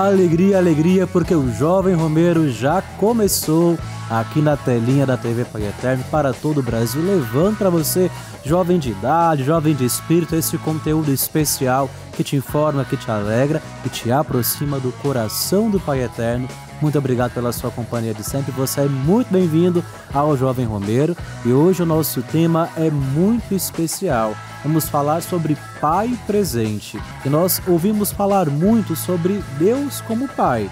Alegria, alegria, porque o Jovem Romeiro já começou aqui na telinha da TV Pai Eterno para todo o Brasil, levando para você, jovem de idade, jovem de espírito, esse conteúdo especial que te informa, que te alegra e te aproxima do coração do Pai Eterno. Muito obrigado pela sua companhia de sempre, você é muito bem-vindo ao Jovem Romeiro e hoje o nosso tema é muito especial. Vamos falar sobre Pai presente e nós ouvimos falar muito sobre Deus como Pai.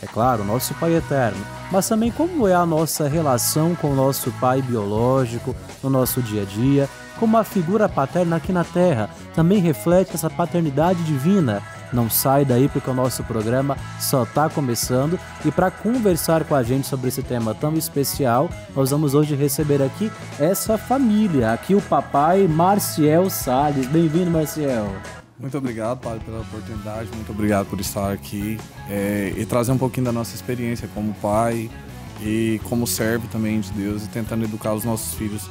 É claro, nosso Pai eterno, mas também como é a nossa relação com o nosso Pai biológico no nosso dia a dia, como a figura paterna aqui na Terra também reflete essa paternidade divina. Não sai daí porque o nosso programa só está começando e para conversar com a gente sobre esse tema tão especial, nós vamos hoje receber aqui essa família, aqui o papai Marciel Salles. Bem-vindo, Marciel. Muito obrigado, Padre, pela oportunidade, muito obrigado por estar aqui e trazer um pouquinho da nossa experiência como pai e como servo também de Deus e tentando educar os nossos filhos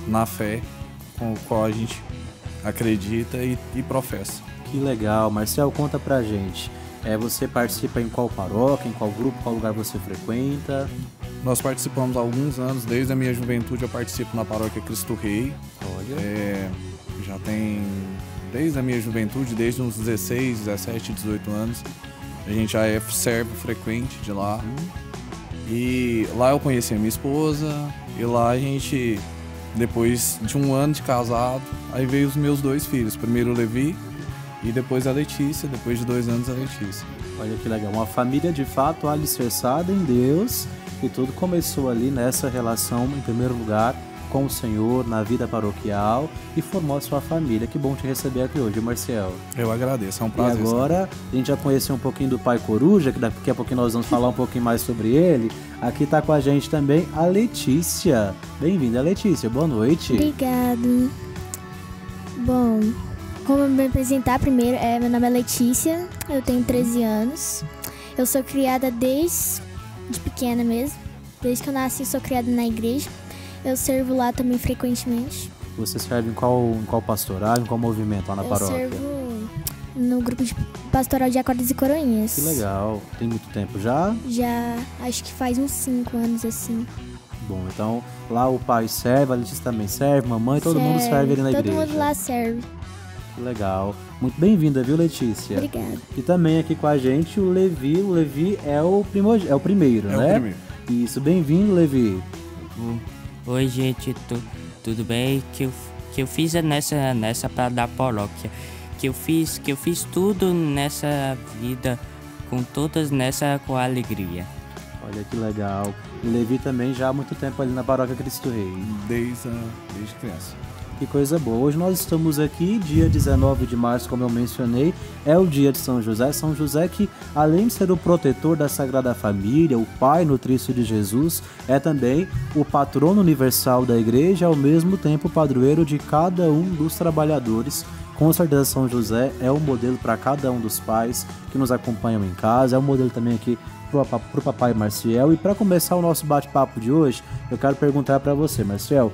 na fé com a qual a gente acredita e professa. Que legal, Marcial, conta pra gente. Você participa em qual paróquia, em qual grupo, qual lugar você frequenta? Nós participamos há alguns anos, desde a minha juventude eu participo na paróquia Cristo Rei. Olha. Já tem, desde a minha juventude, desde uns 16, 17, 18 anos, a gente já é servo frequente de lá. E lá eu conheci a minha esposa, e lá a gente, depois de um ano de casado, aí veio os meus dois filhos, primeiro o Levi, e depois a Letícia, depois de 2 anos a Letícia. Olha que legal, uma família de fato alicerçada em Deus e tudo começou ali nessa relação, em primeiro lugar, com o Senhor, na vida paroquial e formou a sua família. Que bom te receber aqui hoje, Marcial. Eu agradeço, é um prazer. E agora, a gente já conheceu um pouquinho do Pai Coruja, que daqui a pouquinho nós vamos falar um pouquinho mais sobre ele. Aqui está com a gente também a Letícia. Bem-vinda, Letícia, boa noite. Obrigado. Bom, como me apresentar primeiro, meu nome é Letícia, eu tenho 13 anos. Eu sou criada desde pequena mesmo, desde que eu nasci sou criada na igreja. Eu servo lá também frequentemente. Você serve em qual pastoral, em qual movimento lá na paróquia? Eu servo no grupo de pastoral de acordes e coroinhas. Que legal, tem muito tempo já? Já, acho que faz uns 5 anos assim. Bom, então lá o pai serve, a Letícia também serve, mamãe, todo mundo serve ali na igreja. Todo mundo lá serve. Que legal. Muito bem-vinda, viu, Letícia? Obrigada. E também aqui com a gente o Levi. O Levi é o primeiro, né? É o primeiro. Isso, bem-vindo, Levi. Oi, gente, tudo bem? Que eu fiz nessa da paróquia. Que eu fiz tudo nessa vida, com alegria. Olha que legal. E Levi também já há muito tempo ali na paróquia Cristo Rei. Desde criança. Que coisa boa. Hoje nós estamos aqui, dia 19 de março, como eu mencionei, é o dia de São José. São José que, além de ser o protetor da Sagrada Família, o pai nutrício de Jesus, é também o patrono universal da igreja, ao mesmo tempo padroeiro de cada um dos trabalhadores. Com certeza São José é um modelo para cada um dos pais que nos acompanham em casa, é um modelo também aqui para o papai Marciel. E para começar o nosso bate-papo de hoje, eu quero perguntar para você, Marciel,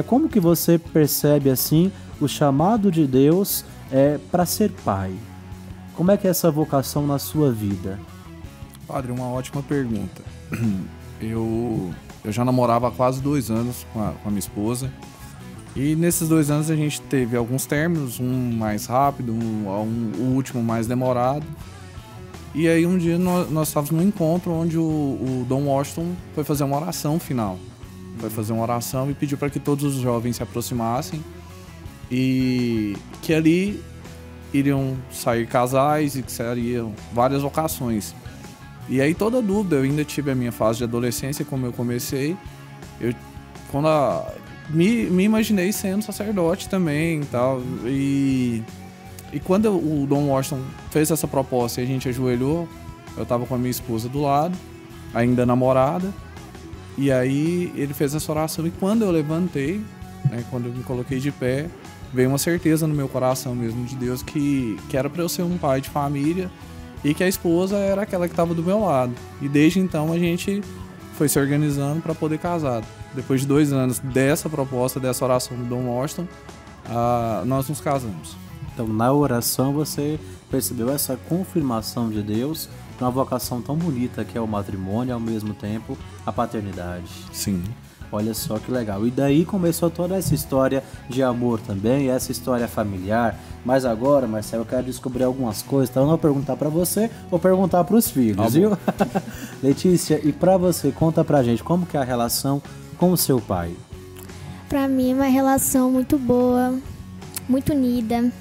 como que você percebe assim o chamado de Deus para ser pai? Como é que é essa vocação na sua vida? Padre, uma ótima pergunta. Eu já namorava há quase 2 anos com a minha esposa. E nesses 2 anos a gente teve alguns términos, um mais rápido, o último mais demorado. E aí um dia nós estávamos num encontro onde o Dom Washington foi fazer uma oração final. Foi fazer uma oração e pediu para que todos os jovens se aproximassem e que ali iriam sair casais e que seriam várias vocações. E aí toda dúvida, eu ainda tive a minha fase de adolescência, como eu comecei, me imaginei sendo sacerdote também e tal. E quando o Dom Washington fez essa proposta e a gente ajoelhou, eu estava com a minha esposa do lado, ainda namorada, e aí ele fez essa oração e quando eu levantei, né, quando eu me coloquei de pé, veio uma certeza no meu coração mesmo de Deus que era para eu ser um pai de família e que a esposa era aquela que estava do meu lado. E desde então a gente foi se organizando para poder casar. Depois de 2 anos dessa proposta, dessa oração do Dom Washington, nós nos casamos. Então, na oração você percebeu essa confirmação de Deus de uma vocação tão bonita que é o matrimônio e ao mesmo tempo a paternidade. Sim. Olha só que legal. E daí começou toda essa história de amor também, essa história familiar. Mas agora, Marcelo, eu quero descobrir algumas coisas, então eu não vou perguntar pra você, vou perguntar pros filhos, viu? Letícia, e pra você, conta pra gente como que é a relação com o seu pai? Pra mim é uma relação muito boa, muito unida.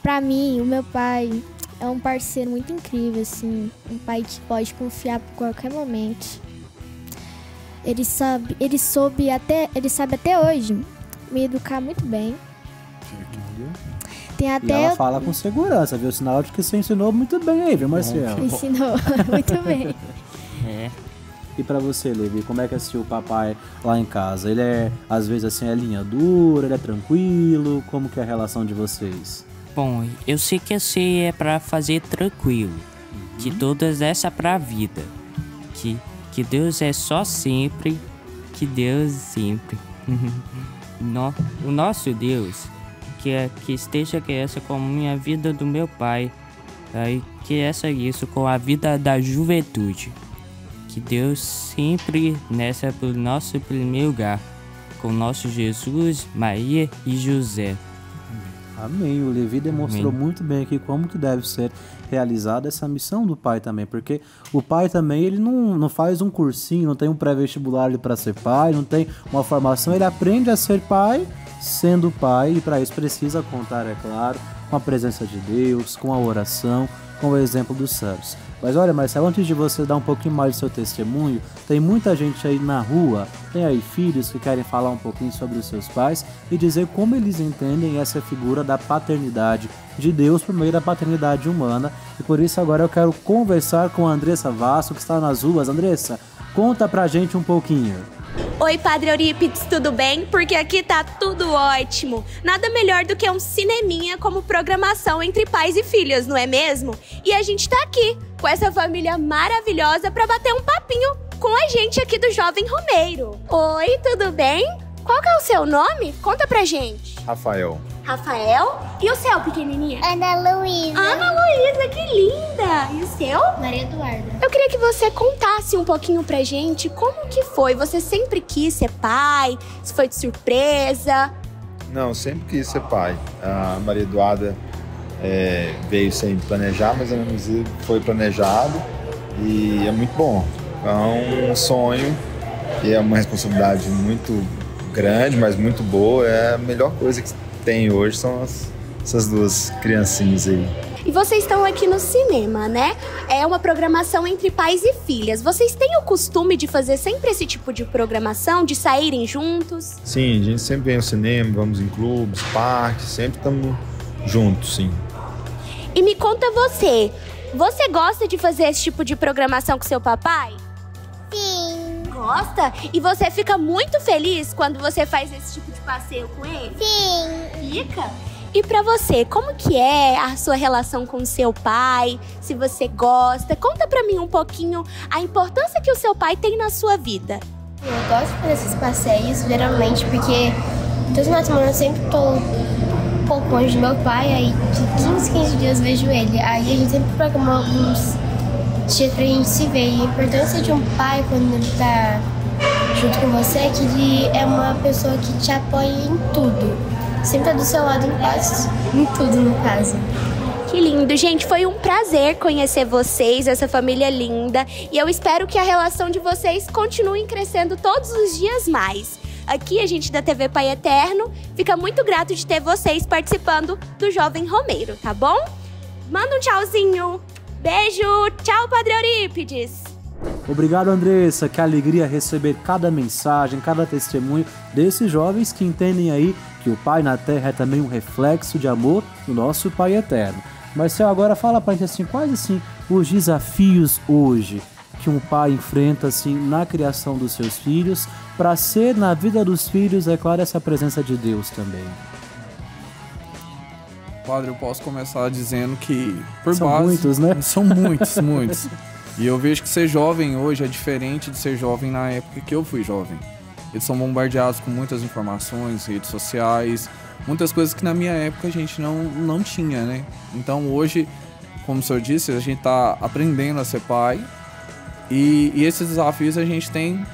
Pra mim, o meu pai é um parceiro muito incrível, assim, um pai que pode confiar por qualquer momento. Ele sabe até hoje me educar muito bem. Tem E até ela fala com segurança, viu? Sinal de que você ensinou muito bem aí, viu, Marcelo? ensinou muito bem. É. E pra você, Levi, como é que assistiu o papai lá em casa? Ele é, às vezes, assim, é linha dura, ele é tranquilo? Como que é a relação de vocês? Bom, eu sei que assim é pra fazer tranquilo. Que todas essa pra vida. Que Deus é só sempre. Que Deus sempre. O nosso Deus, que esteja que essa com a minha vida do meu pai. Aí, que essa isso com a vida da juventude. Que Deus sempre nessa pro nosso primeiro lugar. Com nosso Jesus, Maria e José. Amém. O Levi demonstrou Amém. muito bem aqui como que deve ser realizada essa missão do pai também, porque o pai também, ele não faz um cursinho, não tem um pré-vestibular para ser pai, não tem uma formação, ele aprende a ser pai sendo pai, e para isso precisa contar, é claro, com a presença de Deus, com a oração, com o exemplo dos santos. Mas olha, Marcelo, antes de você dar um pouquinho mais do seu testemunho, tem muita gente aí na rua, tem aí filhos que querem falar um pouquinho sobre os seus pais e dizer como eles entendem essa figura da paternidade de Deus por meio da paternidade humana. E por isso agora eu quero conversar com a Andressa Vasso, que está nas ruas. Andressa, conta pra gente um pouquinho. Oi, Padre Eurípides, tudo bem? Porque aqui tá tudo ótimo. Nada melhor do que um cineminha como programação entre pais e filhos, não é mesmo? E a gente tá aqui, com essa família maravilhosa pra bater um papinho com a gente aqui do Jovem Romeiro. Oi, tudo bem? Qual que é o seu nome? Conta pra gente. Rafael. Rafael? E o seu, pequenininha? Ana Luísa. Ana Luísa, que linda! E o seu? Maria Eduarda. Eu queria que você contasse um pouquinho pra gente como que foi. Você sempre quis ser pai? Se foi de surpresa? Não, sempre quis ser pai. A Maria Eduarda veio sem planejar, mas a minha foi planejado e é muito bom. É um sonho e é uma responsabilidade muito grande, mas muito boa. É a melhor coisa que tem hoje são essas duas criancinhas aí. E vocês estão aqui no cinema, né? É uma programação entre pais e filhas. Vocês têm o costume de fazer sempre esse tipo de programação, de saírem juntos? Sim, a gente sempre vem ao cinema, vamos em clubes, parques, sempre estamos juntos, sim. E me conta você gosta de fazer esse tipo de programação com seu papai? Sim. Gosta? E você fica muito feliz quando você faz esse tipo de passeio com ele? Sim. Fica? E pra você, como que é a sua relação com o seu pai? Se você gosta, conta pra mim um pouquinho a importância que o seu pai tem na sua vida. Eu gosto de fazer esses passeios, geralmente, porque todos os finais de semana eu sempre tô um pouco longe do meu pai, aí de 15 dias vejo ele. Aí a gente sempre programa alguns dias pra gente se ver. E a importância de um pai, quando ele tá junto com você, é que ele é uma pessoa que te apoia em tudo. Sempre tá do seu lado em tudo, no caso. Que lindo, gente. Foi um prazer conhecer vocês, essa família linda. E eu espero que a relação de vocês continue crescendo todos os dias mais. Aqui, a gente da TV Pai Eterno fica muito grato de ter vocês participando do Jovem Romeiro, tá bom? Manda um tchauzinho. Beijo. Tchau, Padre Eurípides. Obrigado, Andressa. Que alegria receber cada mensagem, cada testemunho desses jovens que entendem aí que o Pai na Terra é também um reflexo de amor do nosso Pai Eterno. Marcelo, agora fala pra gente assim, quais assim os desafios hoje que um pai enfrenta assim na criação dos seus filhos, para ser na vida dos filhos, é claro, essa presença de Deus também. Padre, eu posso começar dizendo que, por São base... muitos, né? São muitos, muitos. E eu vejo que ser jovem hoje é diferente de ser jovem na época que eu fui jovem. Eles são bombardeados com muitas informações, redes sociais, muitas coisas que na minha época a gente não tinha, né? Então hoje, como o senhor disse, a gente tá aprendendo a ser pai. E esses desafios a gente tem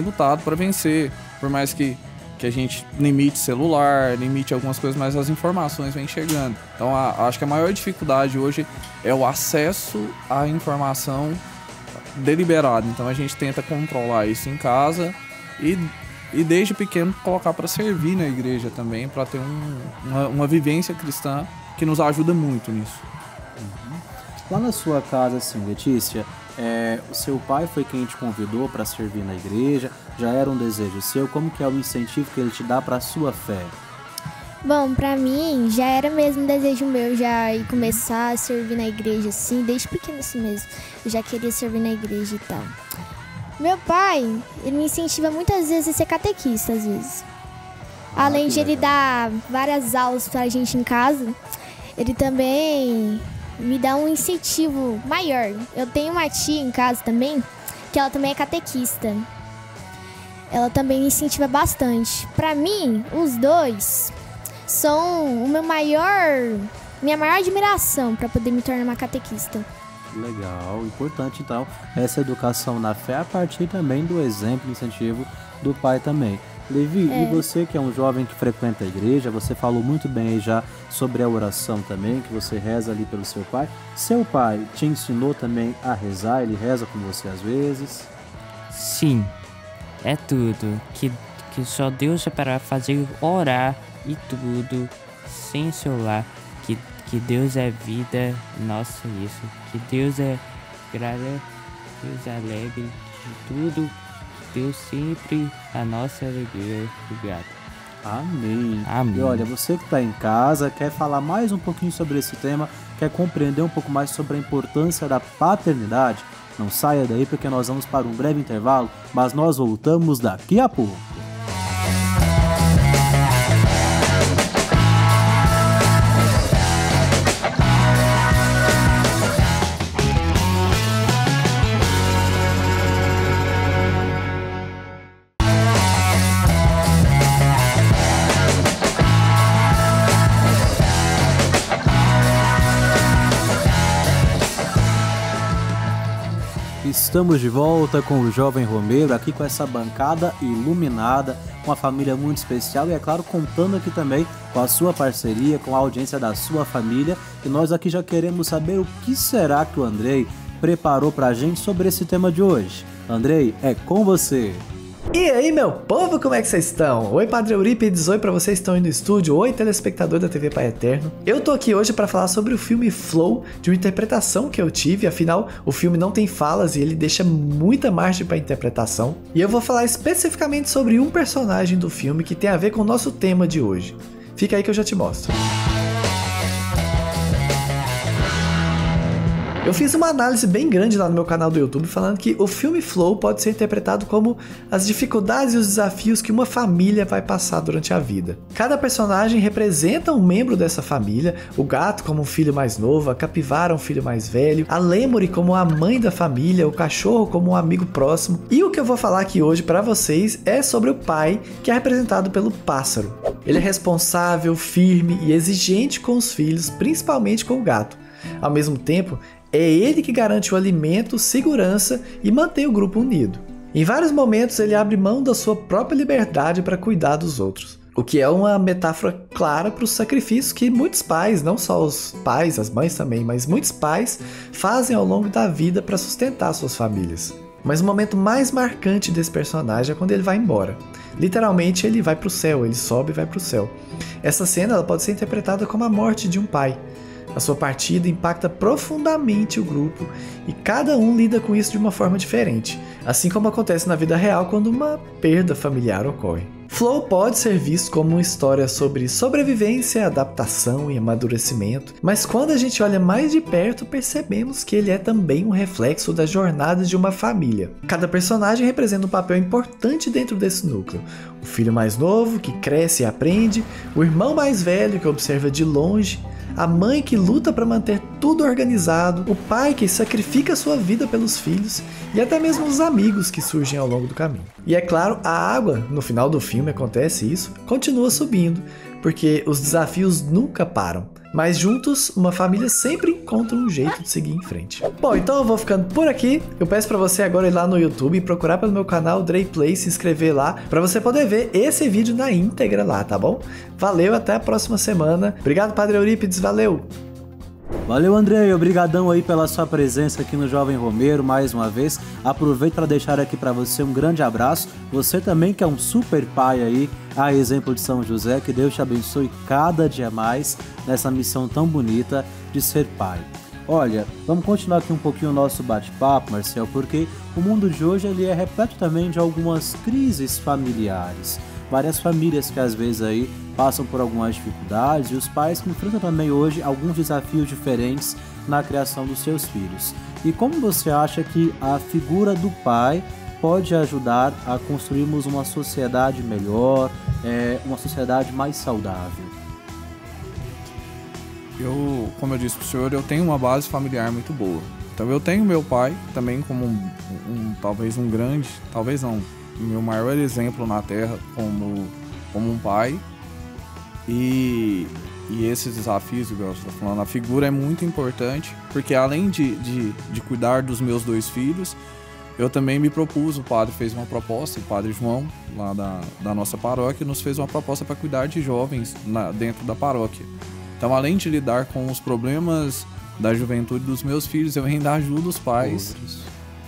lutado para vencer. Por mais que a gente limite celular, limite algumas coisas, mas as informações vêm chegando. Então acho que a maior dificuldade hoje é o acesso à informação deliberada. Então a gente tenta controlar isso em casa e desde pequeno colocar para servir na igreja também, para ter uma vivência cristã que nos ajuda muito nisso. Lá na sua casa, assim, Letícia, o seu pai foi quem te convidou para servir na igreja? Já era um desejo seu? Como que é o incentivo que ele te dá para a sua fé? Bom, pra mim, já era mesmo um desejo meu já ir começar a servir na igreja, assim, desde pequeno assim mesmo. Eu já queria servir na igreja e tal. Meu pai, ele me incentiva muitas vezes a ser catequista, às vezes. Além de ele dar várias aulas pra gente em casa, ele também me dá um incentivo maior. Eu tenho uma tia em casa também, que ela também é catequista. Ela também me incentiva bastante. Pra mim, os dois são minha maior admiração para poder me tornar uma catequista. Legal, importante então essa educação na fé a partir também do exemplo, incentivo do pai também. Levi, e você que é um jovem que frequenta a igreja, você falou muito bem aí já sobre a oração também, que você reza ali pelo seu pai. Seu pai te ensinou também a rezar? Ele reza com você às vezes? Sim, é tudo. Que só Deus é para fazer orar e tudo, sem celular. Que Deus é vida, nossa, isso. Que Deus é graça, Deus é alegre de tudo. Deus sempre a nossa alegria. Obrigado. Amém. Amém. E olha, você que está em casa, quer falar mais um pouquinho sobre esse tema, quer compreender um pouco mais sobre a importância da paternidade? Não saia daí porque nós vamos para um breve intervalo, mas nós voltamos daqui a pouco. Estamos de volta com o Jovem Romero, aqui com essa bancada iluminada, uma família muito especial e, é claro, contando aqui também com a sua parceria, com a audiência da sua família. E nós aqui já queremos saber o que será que o Andrei preparou pra gente sobre esse tema de hoje. Andrei, é com você! E aí, meu povo, como é que vocês estão? Oi, Padre Eurípides, oi pra vocês que estão aí no estúdio, oi, telespectador da TV Pai Eterno. Eu tô aqui hoje pra falar sobre o filme Flow, de uma interpretação que eu tive, afinal, o filme não tem falas e ele deixa muita margem pra interpretação. E eu vou falar especificamente sobre um personagem do filme que tem a ver com o nosso tema de hoje. Fica aí que eu já te mostro. Eu fiz uma análise bem grande lá no meu canal do YouTube falando que o filme Flow pode ser interpretado como as dificuldades e os desafios que uma família vai passar durante a vida. Cada personagem representa um membro dessa família, o gato como um filho mais novo, a capivara um filho mais velho, a lêmure como a mãe da família, o cachorro como um amigo próximo. E o que eu vou falar aqui hoje para vocês é sobre o pai, que é representado pelo pássaro. Ele é responsável, firme e exigente com os filhos, principalmente com o gato. Ao mesmo tempo, é ele que garante o alimento, segurança e mantém o grupo unido. Em vários momentos ele abre mão da sua própria liberdade para cuidar dos outros, o que é uma metáfora clara para os sacrifícios que muitos pais, não só os pais, as mães também, mas muitos pais fazem ao longo da vida para sustentar suas famílias. Mas o momento mais marcante desse personagem é quando ele vai embora. Literalmente ele vai para o céu, ele sobe e vai para o céu. Essa cena ela pode ser interpretada como a morte de um pai. A sua partida impacta profundamente o grupo e cada um lida com isso de uma forma diferente, assim como acontece na vida real quando uma perda familiar ocorre. Flow pode ser visto como uma história sobre sobrevivência, adaptação e amadurecimento, mas quando a gente olha mais de perto, percebemos que ele é também um reflexo das jornadas de uma família. Cada personagem representa um papel importante dentro desse núcleo. O filho mais novo, que cresce e aprende, o irmão mais velho, que observa de longe, a mãe que luta para manter tudo organizado, o pai que sacrifica sua vida pelos filhos e até mesmo os amigos que surgem ao longo do caminho. E é claro, a água, no final do filme acontece isso, continua subindo, porque os desafios nunca param. Mas juntos, uma família sempre encontra um jeito de seguir em frente. Bom, então eu vou ficando por aqui. Eu peço pra você agora ir lá no YouTube e procurar pelo meu canal Drey Play, se inscrever lá, pra você poder ver esse vídeo na íntegra lá, tá bom? Valeu, até a próxima semana. Obrigado, Padre Eurípides, valeu! Valeu, Andrei, obrigadão aí pela sua presença aqui no Jovem Romero mais uma vez. Aproveito para deixar aqui para você um grande abraço. Você também que é um super pai aí, a exemplo de São José, que Deus te abençoe cada dia mais nessa missão tão bonita de ser pai. Olha, vamos continuar aqui um pouquinho o nosso bate-papo, Marcel, porque o mundo de hoje ele é repleto também de algumas crises familiares. Várias famílias que às vezes aí passam por algumas dificuldades e os pais que enfrentam também hoje alguns desafios diferentes na criação dos seus filhos. E como você acha que a figura do pai pode ajudar a construirmos uma sociedade melhor, uma sociedade mais saudável? Como eu disse pro senhor, eu tenho uma base familiar muito boa. Então eu tenho meu pai também como talvez um grande, talvez não, meu maior exemplo na Terra como um pai. E esses desafios, igual você está falando, a figura é muito importante, porque além de cuidar dos meus 2 filhos, eu também me propus, o padre fez uma proposta, o padre João, lá da nossa paróquia, nos fez uma proposta para cuidar de jovens dentro da paróquia. Então, além de lidar com os problemas da juventude dos meus filhos, eu ainda ajudo os pais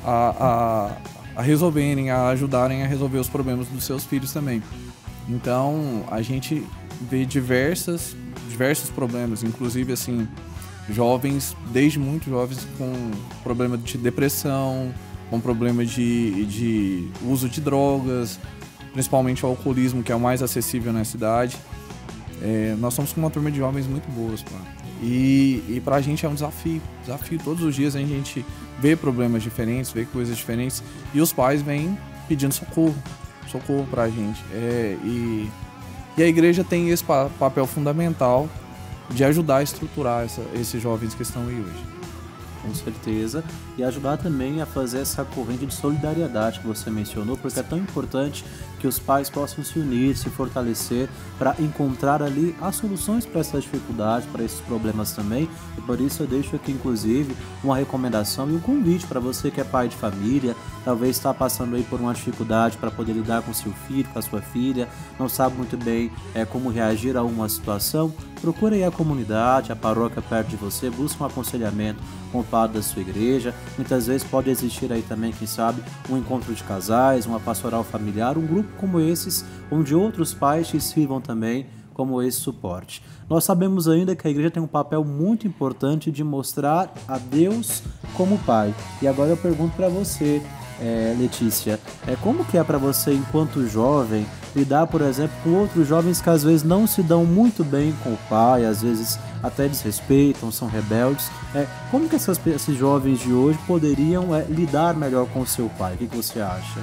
a resolverem, a ajudarem a resolver os problemas dos seus filhos também. Então, a gente vê diversos problemas, inclusive assim, jovens, desde muito jovens, com problema de depressão, com problema de uso de drogas, principalmente o alcoolismo, que é o mais acessível na cidade. Nós somos com uma turma de jovens muito boas, pá. E pra gente é um desafio. Todos os dias a gente vê problemas diferentes, vê coisas diferentes, e os pais vêm pedindo socorro pra gente. E a igreja tem esse papel fundamental de ajudar a estruturar esses jovens que estão aí hoje. Com certeza, e ajudar também a fazer essa corrente de solidariedade que você mencionou, porque é tão importante que os pais possam se unir, se fortalecer para encontrar ali as soluções para essas dificuldades, para esses problemas também. E por isso eu deixo aqui inclusive uma recomendação e um convite para você que é pai de família, talvez está passando aí por uma dificuldade para poder lidar com seu filho, com a sua filha, não sabe muito bem como reagir a uma situação. Procure aí a comunidade, a paróquia perto de você, busque um aconselhamento com o padre da sua igreja. Muitas vezes pode existir aí também, quem sabe, um encontro de casais, uma pastoral familiar, um grupo como esses, onde outros pais te sirvam também como esse suporte. Nós sabemos ainda que a igreja tem um papel muito importante de mostrar a Deus como Pai. E agora eu pergunto para você, Letícia, como que é para você, enquanto jovem, lidar, por exemplo, com outros jovens que às vezes não se dão muito bem com o pai, às vezes até desrespeitam, são rebeldes. Como que esses jovens de hoje poderiam lidar melhor com o seu pai? O que você acha?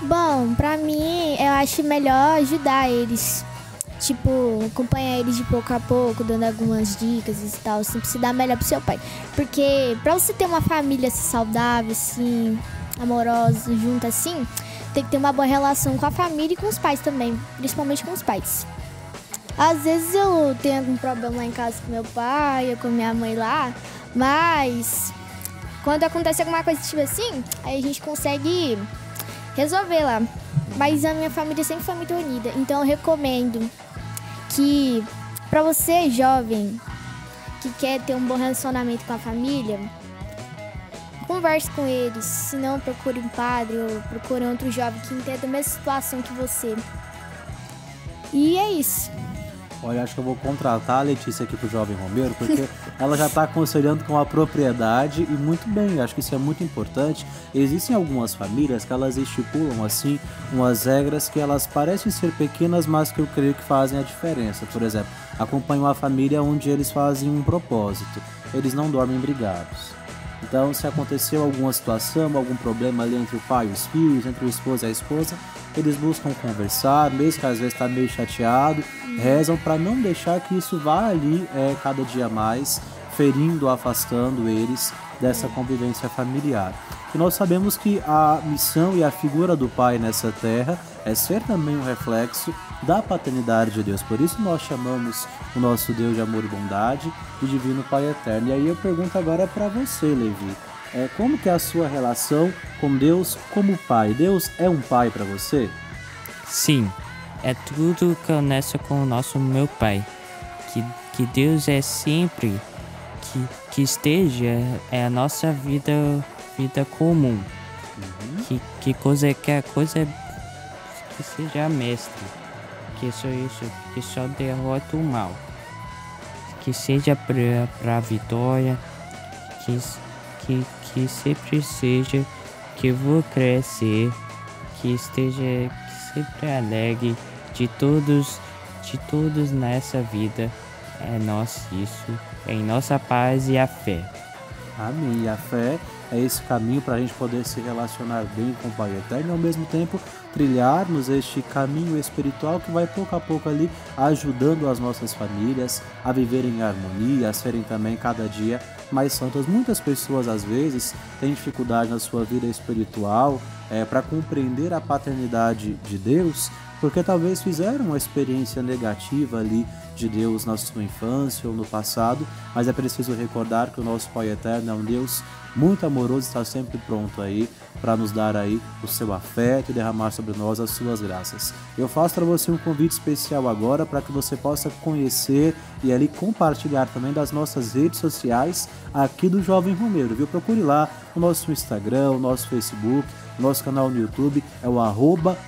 Bom, pra mim, eu acho melhor ajudar eles. Tipo, acompanhar eles de pouco a pouco, dando algumas dicas e tal, assim, pra se dar melhor pro seu pai. Porque pra você ter uma família assim, saudável, assim, amorosa, junta assim, tem que ter uma boa relação com a família e com os pais também, principalmente com os pais. Às vezes eu tenho algum problema lá em casa com meu pai ou com minha mãe lá, mas quando acontece alguma coisa tipo assim, aí a gente consegue resolver lá. Mas a minha família sempre foi muito unida, então eu recomendo que pra você, jovem, que quer ter um bom relacionamento com a família, converse com eles, se não procure um padre ou procure outro jovem que entenda a mesma situação que você. E é isso. Olha, acho que eu vou contratar a Letícia aqui pro Jovem Romero, porque ela já está aconselhando com a propriedade e muito bem, acho que isso é muito importante. Existem algumas famílias que elas estipulam, assim, umas regras que elas parecem ser pequenas, mas que eu creio que fazem a diferença. Por exemplo, acompanho uma família onde eles fazem um propósito, eles não dormem brigados. Então, se aconteceu alguma situação, algum problema ali entre o pai e os filhos, entre o esposo e a esposa, eles buscam conversar, mesmo que às vezes está meio chateado, rezam para não deixar que isso vá ali cada dia mais, ferindo, afastando eles dessa convivência familiar. E nós sabemos que a missão e a figura do Pai nessa terra é ser também um reflexo da paternidade de Deus. Por isso nós chamamos o nosso Deus de amor e bondade de Divino Pai Eterno. E aí eu pergunto agora para você, Levi, como que é a sua relação com Deus como Pai? Deus é um Pai para você? Sim, é tudo começa com o nosso meu Pai. Que Deus é sempre que esteja a nossa vida comum. Que a coisa que seja mestre, que só isso, que só derrota o mal, que seja para a vitória, que sempre seja que eu vou crescer, que esteja sempre alegre de todos nessa vida. É isso, é em nossa paz e a fé. Amém. E a fé é esse caminho para a gente poder se relacionar bem com o Pai Eterno e ao mesmo tempo trilharmos este caminho espiritual que vai pouco a pouco ali ajudando as nossas famílias a viverem em harmonia, a serem também cada dia mais santas. Muitas pessoas às vezes têm dificuldade na sua vida espiritual para compreender a paternidade de Deus, porque talvez fizeram uma experiência negativa ali de Deus na sua infância ou no passado, mas é preciso recordar que o nosso Pai Eterno é um Deus muito amoroso, está sempre pronto aí para nos dar aí o seu afeto e derramar sobre nós as suas graças. Eu faço para você um convite especial agora para que você possa conhecer e ali compartilhar também das nossas redes sociais aqui do Jovem Romeiro, viu? Procure lá o nosso Instagram, o nosso Facebook, nosso canal no YouTube é o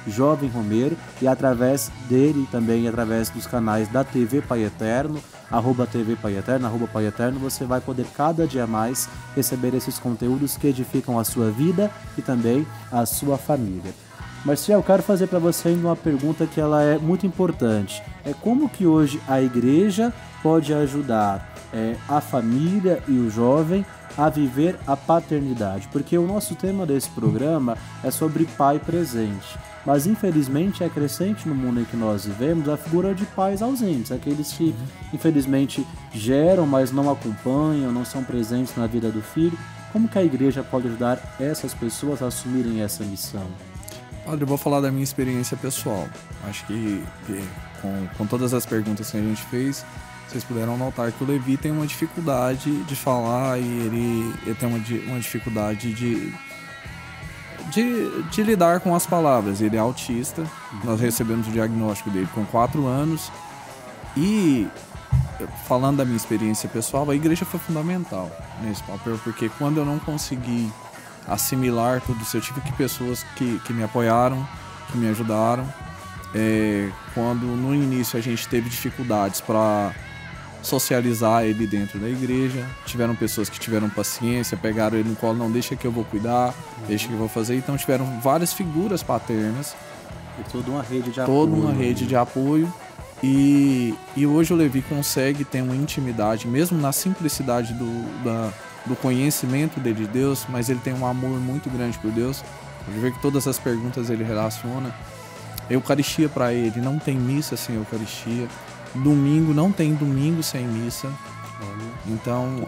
@Jovem Romeiro, e através dele também, através dos canais da TV Pai Eterno, @TV Pai Eterno, @Pai Eterno, você vai poder cada dia mais receber esses conteúdos que edificam a sua vida e também a sua família. Marcial, eu quero fazer para você ainda uma pergunta que ela é muito importante. Como que hoje a igreja pode ajudar a família e o jovem a viver a paternidade? Porque o nosso tema desse programa é sobre pai presente, mas infelizmente é crescente no mundo em que nós vivemos a figura de pais ausentes, aqueles que infelizmente geram, mas não acompanham, não são presentes na vida do filho. Como que a igreja pode ajudar essas pessoas a assumirem essa missão? Olha, eu vou falar da minha experiência pessoal. Acho que com todas as perguntas que a gente fez, vocês puderam notar que o Levi tem uma dificuldade de falar e ele tem uma dificuldade de lidar com as palavras. Ele é autista, nós recebemos o diagnóstico dele com 4 anos e, falando da minha experiência pessoal, a igreja foi fundamental nesse papel, porque quando eu não consegui assimilar tudo isso, eu tive pessoas que me apoiaram, que me ajudaram. Quando no início a gente teve dificuldades para socializar ele dentro da igreja, tiveram pessoas que tiveram paciência, pegaram ele no colo, não, deixa que eu vou cuidar, deixa que eu vou fazer. Então tiveram várias figuras paternas. E toda uma rede de apoio. Toda uma rede de apoio. E hoje o Levi consegue ter uma intimidade, mesmo na simplicidade do conhecimento dele de Deus, mas ele tem um amor muito grande por Deus. Pode ver que todas as perguntas ele relaciona. Eucaristia para ele, não tem missa sem Eucaristia. Domingo, não tem domingo sem missa. Então,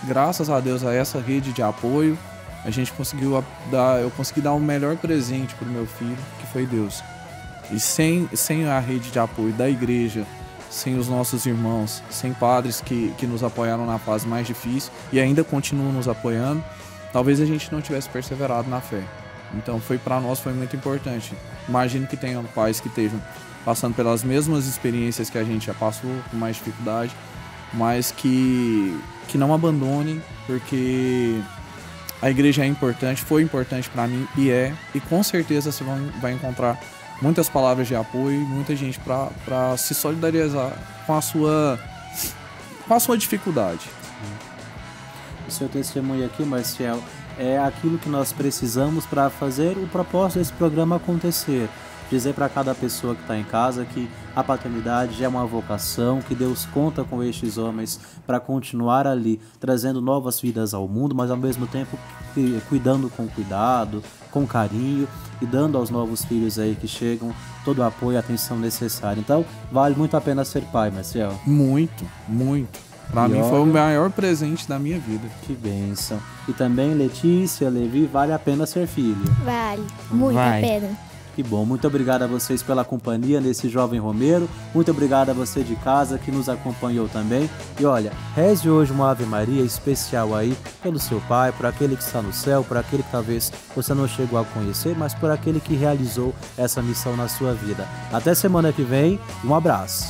graças a Deus, a essa rede de apoio, a gente eu consegui dar o melhor presente para o meu filho, que foi Deus. E sem a rede de apoio da igreja, sem os nossos irmãos, sem padres que nos apoiaram na fase mais difícil e ainda continuam nos apoiando, talvez a gente não tivesse perseverado na fé. Então, para nós foi muito importante. Imagino que tenham pais que estejam passando pelas mesmas experiências que a gente já passou, com mais dificuldade, mas que não abandonem, porque a igreja é importante, foi importante para mim e com certeza você vai encontrar muitas palavras de apoio, muita gente para se solidarizar com a sua dificuldade. O seu testemunho aqui, Marcial, é aquilo que nós precisamos para fazer o propósito desse programa acontecer. Dizer para cada pessoa que está em casa que a paternidade é uma vocação, que Deus conta com estes homens para continuar ali, trazendo novas vidas ao mundo, mas ao mesmo tempo cuidando com cuidado, com carinho e dando aos novos filhos aí que chegam todo o apoio e atenção necessária. Então, vale muito a pena ser pai, Marcial. Muito, muito. Pra mim foi o maior presente da minha vida. Que bênção. E também, Letícia, Levi, vale a pena ser filho? Vale. Muito a pena. Que bom. Muito obrigado a vocês pela companhia nesse Jovem Romeiro. Muito obrigado a você de casa que nos acompanhou também. E olha, reze hoje uma Ave Maria especial aí pelo seu pai, por aquele que está no céu, por aquele que talvez você não chegou a conhecer, mas por aquele que realizou essa missão na sua vida. Até semana que vem. Um abraço.